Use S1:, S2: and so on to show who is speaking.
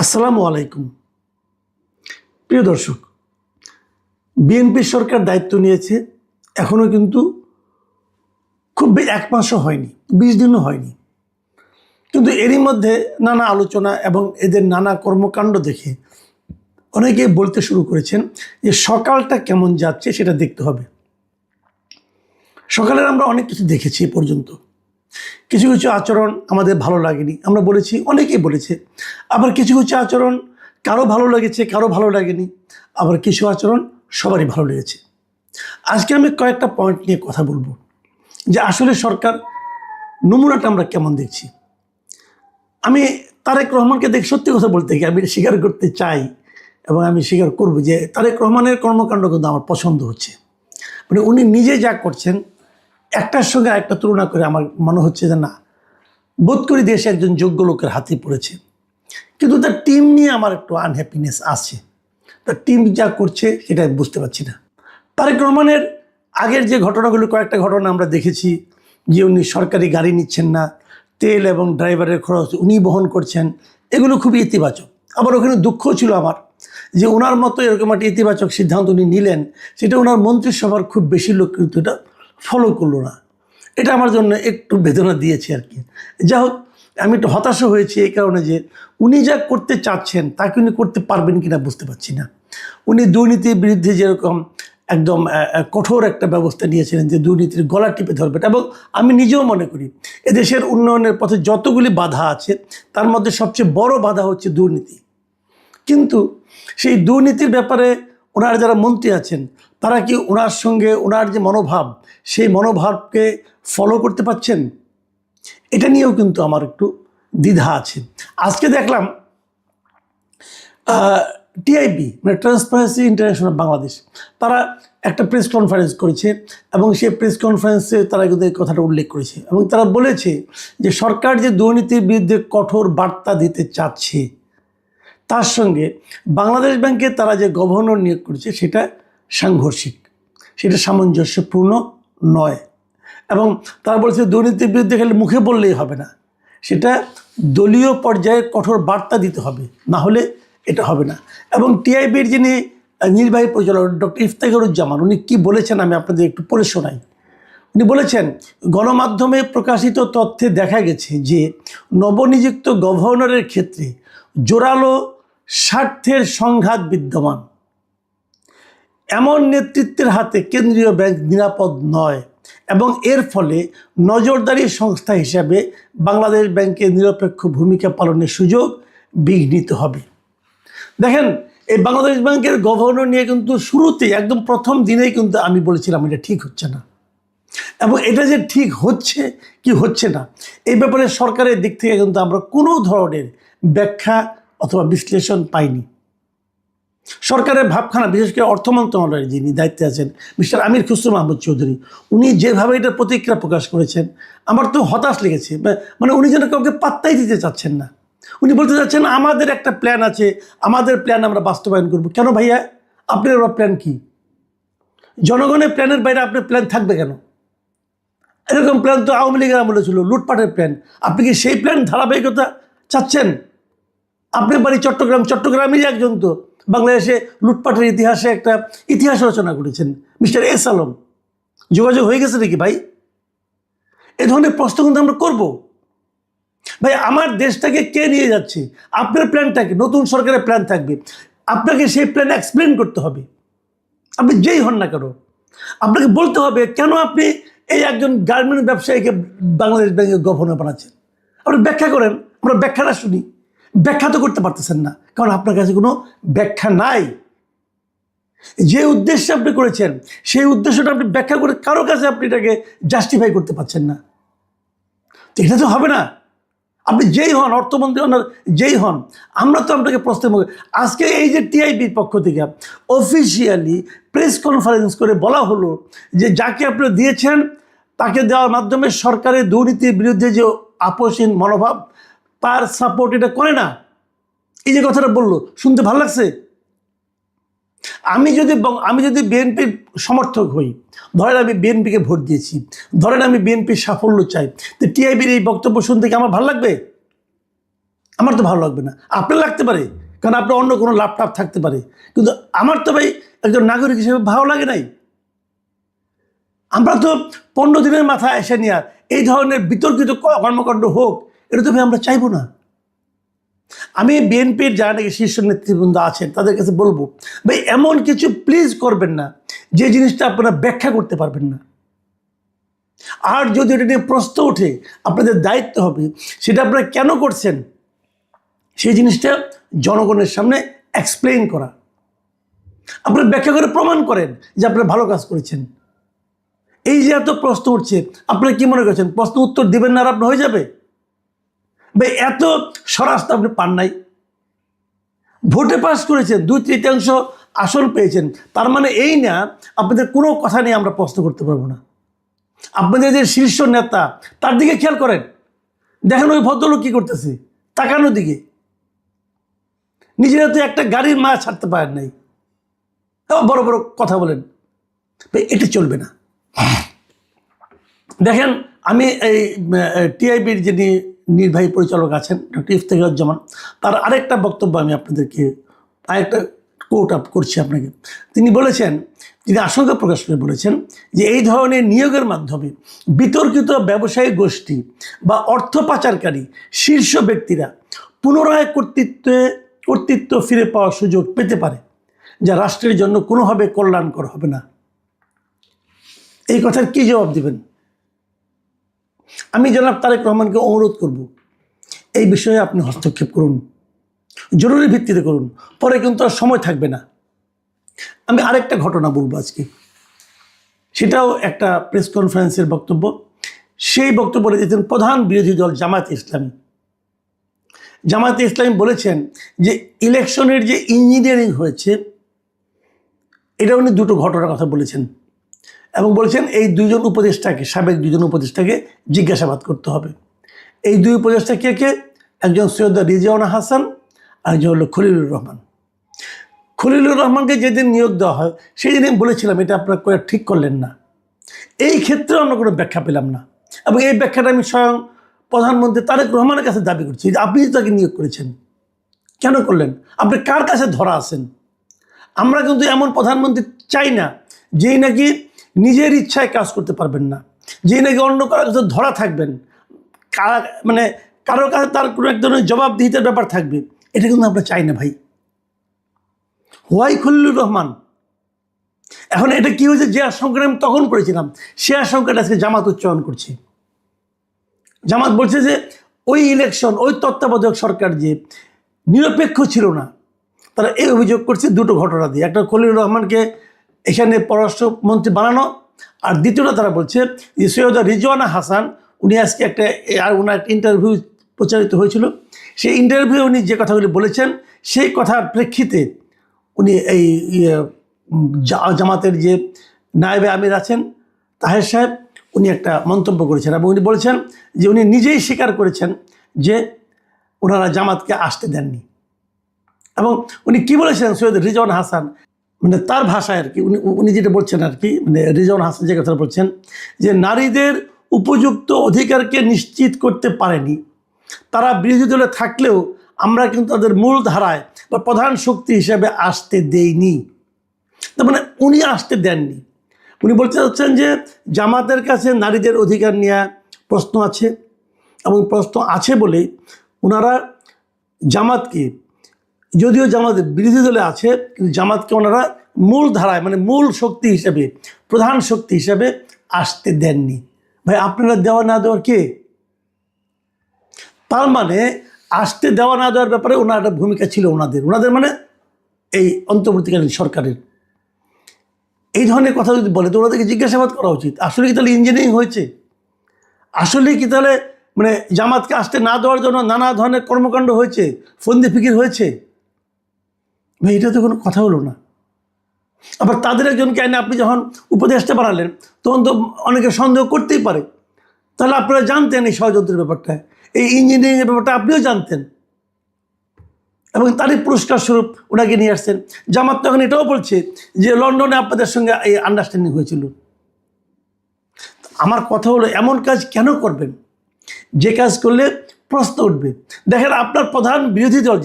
S1: আসসালামু আলাইকুম। প্রিয় দর্শক, বিএনপি সরকার দায়িত্ব নিয়েছে, এখনও কিন্তু খুব এক মাসও হয়নি, 20 দিনও হয়নি। কিন্তু এরই মধ্যে নানা আলোচনা এবং এদের নানা কর্মকাণ্ড দেখে অনেকেই বলতে শুরু করেছেন যে সকালটা কেমন যাচ্ছে সেটা দেখতে হবে। সকালের আমরা অনেক কিছু দেখেছি এ পর্যন্ত। কিছু কিছু আচরণ আমাদের ভালো লাগেনি, আমরা বলেছি, অনেকেই বলেছে। আবার কিছু কিছু আচরণ কারো ভালো লেগেছে, কারো ভালো লাগেনি। আবার কিছু আচরণ সবারই ভালো লেগেছে। আজকে আমি কয়েকটা পয়েন্ট নিয়ে কথা বলবো যে আসলে সরকার নমুনাটা আমরা কেমন দেখছি। আমি তারেক রহমানকে দেখে সত্যি কথা বলতে গিয়ে আমি স্বীকার করতে চাই এবং আমি স্বীকার করব যে তারেক রহমানের কর্মকাণ্ড কিন্তু আমার পছন্দ হচ্ছে। মানে উনি নিজে যা করছেন একটার সঙ্গে একটা তুলনা করে আমার মনে হচ্ছে যে না, বোধ করি দেশে একজন যোগ্য লোকের হাতে পড়েছে। কিন্তু তার টিম নিয়ে আমার একটু আনহ্যাপিনেস আছে। তার টিম যা করছে সেটা আমি বুঝতে পারছি না। তারেক রহমানের আগের যে ঘটনাগুলো, কয়েকটা ঘটনা আমরা দেখেছি যে উনি সরকারি গাড়ি নিচ্ছেন না, তেল এবং ড্রাইভারের খরচ উনি বহন করছেন, এগুলো খুবই ইতিবাচক। আবার ওখানে দুঃখও ছিল আমার যে ওনার মতো এরকম একটা ইতিবাচক সিদ্ধান্ত উনি নিলেন, সেটা ওনার মন্ত্রিসভার খুব বেশি লোক কিন্তু এটা ফলো করলো না। এটা আমার জন্য একটু বেদনা দিয়েছে আর কি। যাই হোক, আমি একটু হতাশা হয়েছি এই কারণে যে উনি যা করতে চাচ্ছেন তাকে উনি করতে পারবেন কিনা বুঝতে পারছি না। উনি দুর্নীতির বিরুদ্ধে যেরকম একদম কঠোর একটা ব্যবস্থা নিয়েছিলেন যে দুর্নীতির গলা টিপে ধরবেন, এবং আমি নিজেও মনে করি এদেশের উন্নয়নের পথে যতগুলি বাধা আছে তার মধ্যে সবচেয়ে বড় বাধা হচ্ছে দুর্নীতি। কিন্তু সেই দুর্নীতির ব্যাপারে ওনার যারা মন্ত্রী আছেন তারা কি ওনার সঙ্গে ওনার যে মনোভাব সেই মনোভাবকে ফলো করতে পারছেন? এটা নিয়েও কিন্তু আমার একটু দ্বিধা আছে। আজকে দেখলাম টিআইবি মানে ট্রান্সপারেন্সি ইন্টারন্যাশনাল বাংলাদেশ, তারা একটা প্রেস কনফারেন্স করেছে এবং সেই প্রেস কনফারেন্সে তারা কিন্তু এই কথাটা উল্লেখ করেছে এবং তারা বলেছে যে সরকার যে দুর্নীতির বিরুদ্ধে কঠোর বার্তা দিতে চাচ্ছে তার সঙ্গে বাংলাদেশ ব্যাংকে তারা যে গভর্নর নিয়োগ করেছে সেটা সাংঘর্ষিক, সেটা সামঞ্জস্যপূর্ণ নয়। এবং তারা বলছে দুর্নীতির বিরুদ্ধে খালি মুখে বললেই হবে না, সেটা দলীয় পর্যায়ে কঠোর বার্তা দিতে হবে, না হলে এটা হবে না। এবং টিআইবির যিনি নির্বাহী পরিচালক ডক্টর ইফতেখারুজ্জামান, উনি কী বলেছেন আমি আপনাদের একটু পড়ে শোনাই। উনি বলেছেন, গণমাধ্যমে প্রকাশিত তথ্যে দেখা গেছে যে নবনিযুক্ত গভর্নরের ক্ষেত্রে জোরালো স্বার্থের সংঘাত বিদ্যমান। এমন নেতৃত্বের হাতে কেন্দ্রীয় ব্যাংক নিরাপদ নয় এবং এর ফলে নজরদারি সংস্থা হিসাবে বাংলাদেশ ব্যাংকের নিরপেক্ষ ভূমিকা পালনের সুযোগ বিঘ্নিত হবে। দেখেন, এই বাংলাদেশ ব্যাংকের গভর্নর নিয়ে কিন্তু শুরুতেই একদম প্রথম দিনেই কিন্তু আমি বলেছিলাম এটা ঠিক হচ্ছে না, এবং এটা যে ঠিক হচ্ছে কি হচ্ছে না এই ব্যাপারে সরকারের দিক থেকে কিন্তু আমরা কোনো ধরনের ব্যাখ্যা অথবা বিশ্লেষণ পাইনি। সরকারের ভাবখানা, বিশেষ করে অর্থ মন্ত্রণালয়ের যিনি দায়িত্বে আছেন মিস্টার আমির খুসরো মাহমুদ চৌধুরী, উনি যেভাবে এটার প্রতিক্রিয়া প্রকাশ করেছেন আমার তো হতাশ লেগেছে। মানে উনি যেন কাউকে পাত্তাই দিতে চাচ্ছেন না। উনি বলতে চাচ্ছেন আমাদের একটা প্ল্যান আছে, আমাদের প্ল্যান আমরা বাস্তবায়ন করব। কেন ভাইয়া, আপনার প্ল্যান কি? জনগণের প্ল্যানের বাইরে আপনার প্ল্যান থাকবে কেন? এরকম প্ল্যান তো আওয়ামী লীগের আমলে ছিল, লুটপাটের প্ল্যান। আপনি কি সেই প্ল্যান ধারাবাহিকতা চাচ্ছেন? আপনার বাড়ি চট্টগ্রাম, চট্টগ্রামেরই একজন তো বাংলাদেশে লুটপাটের ইতিহাসে একটা ইতিহাস রচনা করেছেন মিস্টার এস আলম। যোগাযোগ হয়ে গেছে নাকি ভাই? এ ধরনের প্রশ্ন কিন্তু আমরা করব। ভাই, আমার দেশটাকে কে নিয়ে যাচ্ছে? আপনার প্ল্যানটা কি? নতুন সরকারের প্ল্যান থাকবে, আপনাকে সেই প্ল্যান এক্সপ্লেন করতে হবে। আপনি যেই হন না কেন আপনাকে বলতে হবে কেন আপনি এই একজন গার্মেন্ট ব্যবসায়ীকে বাংলাদেশ ব্যাংকের গভর্নর বানাচ্ছেন। আপনি ব্যাখ্যা করেন, আমরা ব্যাখ্যাটা শুনি। ব্যাখ্যা তো করতে পারতেছেন না, কারণ আপনার কাছে কোনো ব্যাখ্যা নাই। যে উদ্দেশ্যে আপনি করেছেন সেই উদ্দেশ্যটা আপনি ব্যাখ্যা করে কারো কাছে আপনি এটাকে জাস্টিফাই করতে পারছেন না। তো এটা তো হবে না। আপনি যেই হন, অর্থমন্ত্রী হন, যেই হন, আমরা তো আপনাকে প্রশ্নের মুখে। আজকে এই যে টিআইবির পক্ষ থেকে অফিসিয়ালি প্রেস কনফারেন্স করে বলা হলো যে যাকে আপনি দিয়েছেন তাকে দেওয়ার মাধ্যমে সরকারের দুর্নীতির বিরুদ্ধে যে আপোষহীন মনোভাব তার সাপোর্ট এটা করে না। এই যে কথাটা বললো, শুনতে ভালো লাগছে। আমি যদি বিএনপির সমর্থক হই, ধরেন আমি বিএনপিকে ভোট দিয়েছি, ধরেন আমি বিএনপির সাফল্য চাই, তো টিআইবির এই বক্তব্য শুনতে কি আমার ভালো লাগবে? আমার তো ভালো লাগবে না, আপনার লাগতে পারে, কারণ আপনার অন্য কোনো ল্যাপটপ থাকতে পারে, কিন্তু আমার তো ভাই একজন নাগরিক হিসেবে ভালো লাগে নাই। আমরা তো 15 দিনের মাথায় এসে নিয়ে এই ধরনের বিতর্কিত কর্মকাণ্ড হোক, এটা তো ভাই আমরা চাইবো না। আমি বিএনপির যারা নাকি শীর্ষ নেতৃবৃন্দ আছেন তাদের কাছে বলবো, ভাই এমন কিছু প্লিজ করবেন না যে জিনিসটা আপনারা ব্যাখ্যা করতে পারবেন না। আর যদি এটা নিয়ে প্রশ্ন ওঠে, আপনাদের দায়িত্ব হবে সেটা আপনারা কেন করছেন সেই জিনিসটা জনগণের সামনে এক্সপ্লেইন করা। আপনারা ব্যাখ্যা করে প্রমাণ করেন যে আপনারা ভালো কাজ করেছেন। এই যে এত প্রশ্ন উঠছে, আপনারা কি মনে করছেন প্রশ্ন উত্তর দিবেন না আর আপনার হয়ে যাবে? ভাই এত স্বরাষ্ট্র আপনি পান নাই, ভোটে পাস করেছেন, 2/3 আসন পেয়েছেন, তার মানে এই না আপনাদের কোনো কথা নিয়ে আমরা প্রশ্ন করতে পারবো না। আপনাদের যে শীর্ষ নেতা তার দিকে খেয়াল করেন, দেখেন ওই ভদ্রলোক কি করতেছে, তাকানোর দিকে। নিজেরা তো একটা গাড়ির মায়া ছাড়তে পারেন নাই, বড় বড় কথা বলেন, এটা চলবে না। দেখেন আমি এই টিআইবির যিনি নির্বাহী পরিচালক আছেন ডক্টর ইফতেখারুজ্জামান, তার আরেকটা বক্তব্য আমি আপনাদেরকে আরেকটা কোট আপ করছি আপনাকে। তিনি বলেছেন, তিনি আশঙ্কা প্রকাশ করে বলেছেন যে এই ধরনের নিয়োগের মাধ্যমে বিতর্কিত ব্যবসায়ী গোষ্ঠী বা অর্থ পাচারকারী শীর্ষ ব্যক্তিরা পুনরায় কর্তৃত্ব ফিরে পাওয়ার সুযোগ পেতে পারে, যা রাষ্ট্রের জন্য কোনোভাবে কল্যাণকর হবে না। এই কথার কি জবাব দিবেন? আমি জনাব তারেক রহমানকে অনুরোধ করব, এই বিষয়ে আপনি হস্তক্ষেপ করুন, জরুরি ভিত্তিতে করুন, পরে কিন্তু আর সময় থাকবে না। আমি আরেকটা ঘটনা বলবো আজকে, সেটাও একটা প্রেস কনফারেন্সের বক্তব্য। সেই বক্তব্যে দিয়েছেন প্রধান বিরোধী দল জামায়াতে ইসলামী। জামায়াতে ইসলামী বলেছেন যে ইলেকশনের যে ইঞ্জিনিয়ারিং হয়েছে, এটা উনি দুটো ঘটনার কথা বলেছেন এবং বলেছেন এই দুইজন উপদেষ্টাকে, সাবেক দুইজন উপদেষ্টাকে জিজ্ঞাসাবাদ করতে হবে। এই দুই উপদেষ্টা কে কে? একজন সৈয়দ রিজওয়ানা হাসান আর একজন হলো খলিলুর রহমান। খলিলুর রহমানকে যেদিন নিয়োগ দেওয়া হয় সেই দিন আমি বলেছিলাম এটা আপনারা করে ঠিক করলেন না। এই ক্ষেত্রে আমরা কোনো ব্যাখ্যা পেলাম না, এবং এই ব্যাখ্যাটা আমি স্বয়ং প্রধানমন্ত্রী তারেক রহমানের কাছে দাবি করছি যে আপনি তাকে নিয়োগ করেছেন, কেন করলেন? আপনি কার কাছে ধরা আছেন? আমরা কিন্তু এমন প্রধানমন্ত্রী চাই না যেই নাকি নিজের ইচ্ছায় কাজ করতে পারবেন না, যেই নাকি অন্য কারোর কাছে ধরা থাকবেন, মানে কারোর কাছে তার কোনো এক ধরনের জবাবদিহিতার ব্যাপার থাকবে। এটা কিন্তু আমরা চাই না ভাই। হোয়াই খলিলুর রহমান? এখন এটা কি হয়েছে, যে আশঙ্কাটা আমি তখন করেছিলাম সে আশঙ্কাটা আজকে জামাত উচ্চারণ করছে। জামাত বলছে যে ওই ইলেকশন, ওই তত্ত্বাবধায়ক সরকার যে নিরপেক্ষ ছিল না, তারা এই অভিযোগ করছে দুটো ঘটনা দিয়ে। একটা খলিলুর রহমানকে এখানে পররাষ্ট্রমন্ত্রী বানানো, আর দ্বিতীয়টা তারা বলছে যে সৈয়দ রিজওয়ানা হাসান, উনি আজকে ওনার একটা ইন্টারভিউ প্রচারিত হয়েছিল, সেই ইন্টারভিউ উনি যে কথাগুলি বলেছেন সেই কথার প্রেক্ষিতে উনি এই জামাতের যে নায়েবে আমির আছেন তাহের সাহেব, উনি একটা মন্তব্য করেছেন এবং উনি বলেছেন যে উনি নিজেই স্বীকার করেছেন যে ওনারা জামাতকে আসতে দেননি। এবং উনি কি বলেছেন, সৈয়দ রিজওয়ানা হাসান, মানে তার ভাষায় আর কি উনি যেটা বলছেন আর কি, মানে রিজওয়ানা হাসান যে কথা বলছেন যে নারীদের উপযুক্ত অধিকারকে নিশ্চিত করতে পারেনি, তারা বিরোধী দলে থাকলেও আমরা কিন্তু তাদের মূল ধারায় বা প্রধান শক্তি হিসেবে আসতে দেইনি। তার মানে উনি আসতে দেননি। উনি বলতে চাচ্ছেন যে জামাতের কাছে নারীদের অধিকার নিয়ে প্রশ্ন আছে, এবং প্রশ্ন আছে বলেই ওনারা জামাতকে, যদিও জামাত বিরোধী দলে আছে, কিন্তু জামাতকে ওনারা মূল ধারায় মানে মূল শক্তি হিসেবে, প্রধান শক্তি হিসেবে আসতে দেননি। ভাই আপনারা দেওয়া না দেওয়ার কে? তার মানে আসতে দেওয়া না দেওয়ার ব্যাপারে ওনার একটা ভূমিকা ছিল ওনাদের মানে এই অন্তর্বর্তীকালীন সরকারের। এই ধরনের কথা যদি বলে তো ওনাদেরকে জিজ্ঞাসাবাদ করা উচিত, আসলে কি তাহলে ইঞ্জিনিয়ারিং হয়েছে? আসলে কি তাহলে মানে জামাতকে আসতে না দেওয়ার জন্য নানা ধরনের কর্মকাণ্ড হয়েছে, ফন্দি ফিকির হয়েছে? ভাই এটা তো কোনো কথা হলো না। আবার তাদের একজনকে এনে আপনি যখন উপদেষ্টা বানালেন তখন তো অনেকে সন্দেহ করতেই পারে, তাহলে আপনারা জানতেন এই ষড়যন্ত্রের ব্যাপারটা, এই ইঞ্জিনিয়ারিংয়ের ব্যাপারটা আপনিও জানতেন, এবং তারই পুরস্কার স্বরূপ ওনাকে নিয়ে আসছেন। জামাত তখন এটাও বলছে যে লন্ডনে আপনাদের সঙ্গে এই আন্ডারস্ট্যান্ডিং হয়েছিল। আমার কথা হলো এমন কাজ কেন করবেন যে কাজ করলে প্রশ্ন উঠবে। দেখেন আপনার প্রধান বিরোধী দল